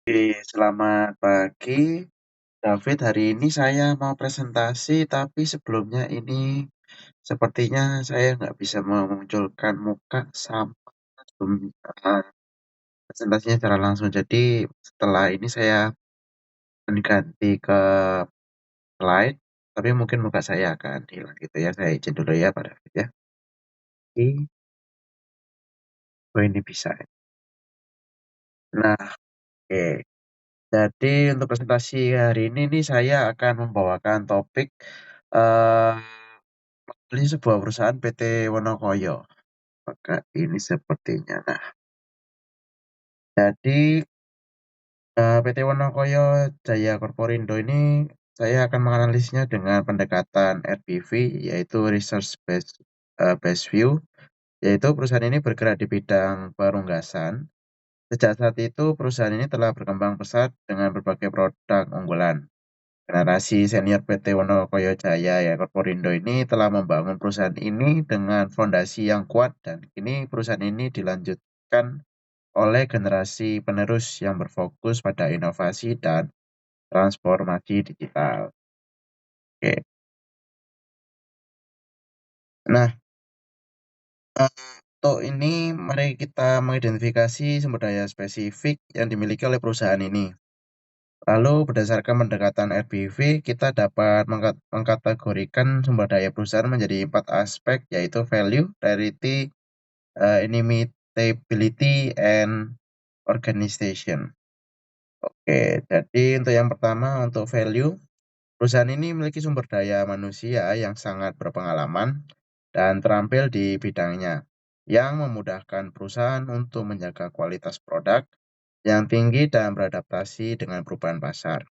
Oke, selamat pagi, David. Hari ini saya mau presentasi, tapi sebelumnya ini sepertinya saya nggak bisa memunculkan muka sama sebelum eh, presentasinya secara langsung. Jadi setelah ini saya akan ganti ke slide, tapi mungkin muka saya akan hilang gitu ya. Saya izin dulu ya, Pak David ya. Oke, oh ini bisa ya. Nah, oke. Jadi untuk presentasi hari ini nih saya akan membawakan topik eh ini sebuah perusahaan PT Wonokoyo. Maka ini sepertinya. Nah, jadi PT Wonokoyo Jaya Korporindo ini saya akan menganalisnya dengan pendekatan RBV, yaitu Research Based View, yaitu perusahaan ini bergerak di bidang perunggasan. Sejak saat itu, perusahaan ini telah berkembang pesat dengan berbagai produk unggulan. Generasi senior PT Wonokoyo Jaya ya Korporindo ini telah membangun perusahaan ini dengan fondasi yang kuat dan kini perusahaan ini dilanjutkan oleh generasi penerus yang berfokus pada inovasi dan transformasi digital. Oke. Nah, untuk ini mari kita mengidentifikasi sumber daya spesifik yang dimiliki oleh perusahaan ini. Lalu berdasarkan pendekatan RBV, kita dapat mengkategorikan sumber daya perusahaan menjadi 4 aspek, yaitu value, rarity, inimitability, and organization. Oke, jadi untuk yang pertama, untuk value, perusahaan ini memiliki sumber daya manusia yang sangat berpengalaman dan terampil di bidangnya, yang memudahkan perusahaan untuk menjaga kualitas produk yang tinggi dan beradaptasi dengan perubahan pasar.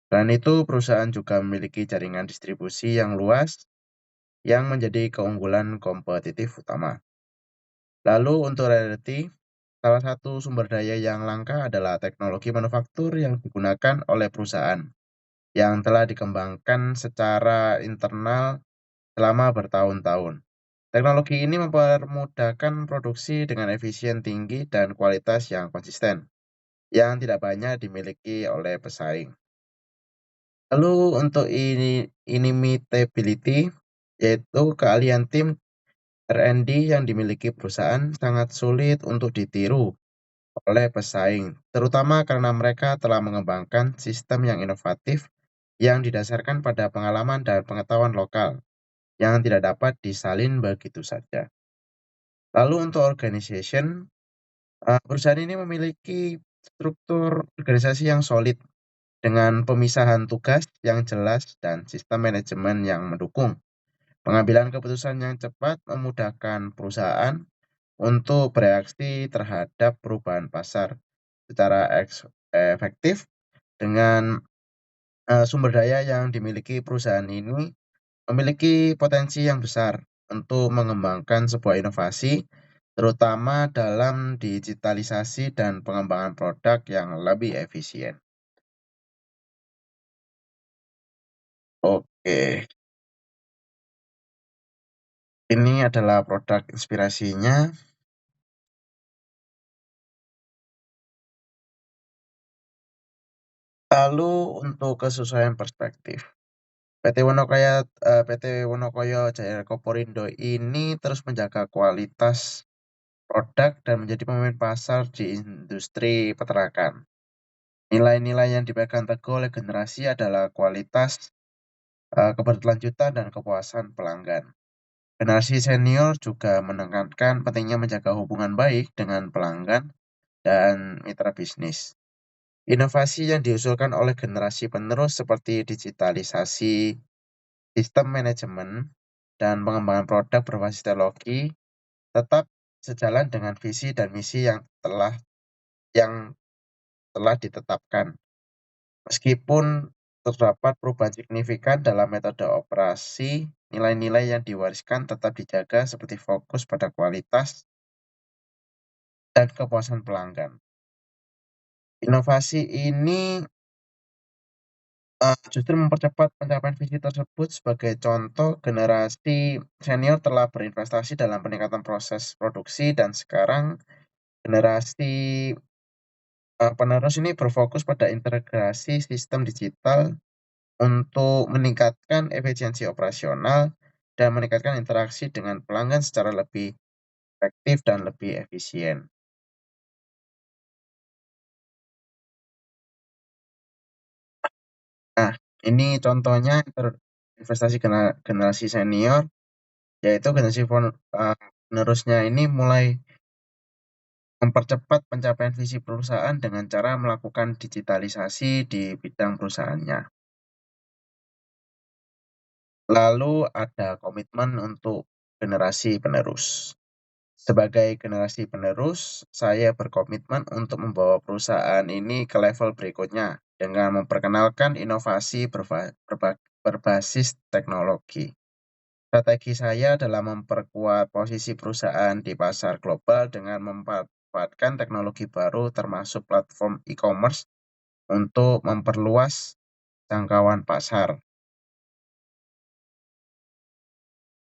Selain itu, perusahaan juga memiliki jaringan distribusi yang luas yang menjadi keunggulan kompetitif utama. Lalu untuk reality, salah satu sumber daya yang langka adalah teknologi manufaktur yang digunakan oleh perusahaan yang telah dikembangkan secara internal selama bertahun-tahun. Teknologi ini mempermudahkan produksi dengan efisien tinggi dan kualitas yang konsisten, yang tidak banyak dimiliki oleh pesaing. Lalu untuk inimitability, yaitu keahlian tim R&D yang dimiliki perusahaan sangat sulit untuk ditiru oleh pesaing, terutama karena mereka telah mengembangkan sistem yang inovatif yang didasarkan pada pengalaman dan pengetahuan lokal yang tidak dapat disalin begitu saja. Lalu untuk organization, perusahaan ini memiliki struktur organisasi yang solid dengan pemisahan tugas yang jelas dan sistem manajemen yang mendukung. Pengambilan keputusan yang cepat memudahkan perusahaan untuk bereaksi terhadap perubahan pasar secara efektif dengan sumber daya yang dimiliki perusahaan ini memiliki potensi yang besar untuk mengembangkan sebuah inovasi, terutama dalam digitalisasi dan pengembangan produk yang lebih efisien. Oke, ini adalah produk inspirasinya. Lalu untuk kesesuaian perspektif. PT Wonokoyo Jaya Koporindo ini terus menjaga kualitas produk dan menjadi pemain pasar di industri peternakan. Nilai-nilai yang dipegang teguh oleh generasi adalah kualitas, keberlanjutan, dan kepuasan pelanggan. Generasi senior juga menekankan pentingnya menjaga hubungan baik dengan pelanggan dan mitra bisnis. Inovasi yang diusulkan oleh generasi penerus seperti digitalisasi, sistem manajemen, dan pengembangan produk berbasis teknologi tetap sejalan dengan visi dan misi yang telah ditetapkan. Meskipun terdapat perubahan signifikan dalam metode operasi, nilai-nilai yang diwariskan tetap dijaga seperti fokus pada kualitas dan kepuasan pelanggan. Inovasi ini justru mempercepat pencapaian visi tersebut. Sebagai contoh, generasi senior telah berinvestasi dalam peningkatan proses produksi dan sekarang generasi Penerus ini berfokus pada integrasi sistem digital untuk meningkatkan efisiensi operasional dan meningkatkan interaksi dengan pelanggan secara lebih efektif dan lebih efisien. Nah, ini contohnya investasi generasi senior, yaitu penerusnya ini mulai mempercepat pencapaian visi perusahaan dengan cara melakukan digitalisasi di bidang perusahaannya. Lalu ada komitmen untuk generasi penerus. Sebagai generasi penerus, saya berkomitmen untuk membawa perusahaan ini ke level berikutnya dengan memperkenalkan inovasi berbasis teknologi. Strategi saya adalah memperkuat posisi perusahaan di pasar global dengan memanfaatkan teknologi baru termasuk platform e-commerce untuk memperluas jangkauan pasar.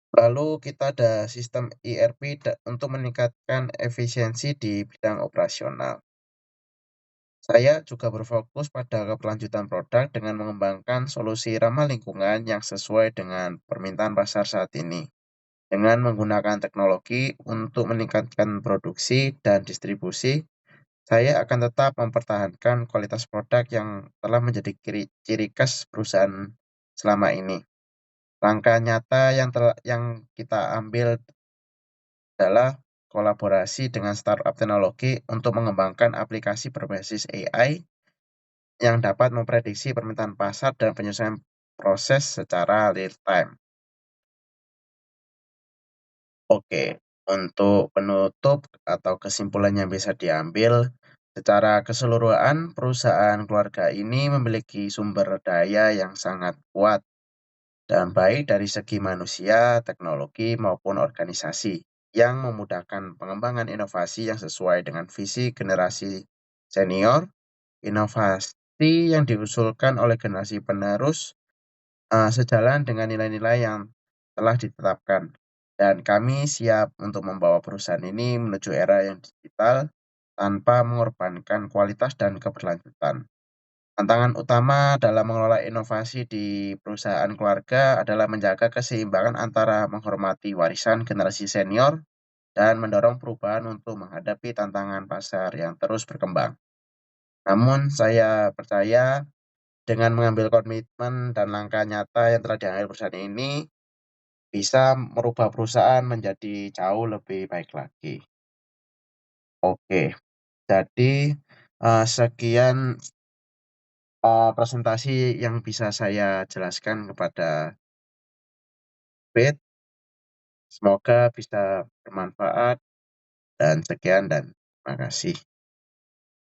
Lalu kita ada sistem ERP untuk meningkatkan efisiensi di bidang operasional. Saya juga berfokus pada keberlanjutan produk dengan mengembangkan solusi ramah lingkungan yang sesuai dengan permintaan pasar saat ini. Dengan menggunakan teknologi untuk meningkatkan produksi dan distribusi, saya akan tetap mempertahankan kualitas produk yang telah menjadi ciri khas perusahaan selama ini. Langkah nyata yang kita ambil adalah kolaborasi dengan startup teknologi untuk mengembangkan aplikasi berbasis AI yang dapat memprediksi permintaan pasar dan penyesuaian proses secara real time. Oke, untuk penutup atau kesimpulan yang bisa diambil, secara keseluruhan perusahaan keluarga ini memiliki sumber daya yang sangat kuat dan baik dari segi manusia, teknologi, maupun organisasi yang memudahkan pengembangan inovasi yang sesuai dengan visi generasi senior. Inovasi yang diusulkan oleh generasi penerus sejalan dengan nilai-nilai yang telah ditetapkan. Dan kami siap untuk membawa perusahaan ini menuju era yang digital tanpa mengorbankan kualitas dan keberlanjutan. Tantangan utama dalam mengelola inovasi di perusahaan keluarga adalah menjaga keseimbangan antara menghormati warisan generasi senior dan mendorong perubahan untuk menghadapi tantangan pasar yang terus berkembang. Namun, saya percaya dengan mengambil komitmen dan langkah nyata yang telah diambil perusahaan ini, bisa merubah perusahaan menjadi jauh lebih baik lagi. Oke, jadi sekian presentasi yang bisa saya jelaskan kepada Bet. Semoga bisa bermanfaat dan sekian dan terima kasih.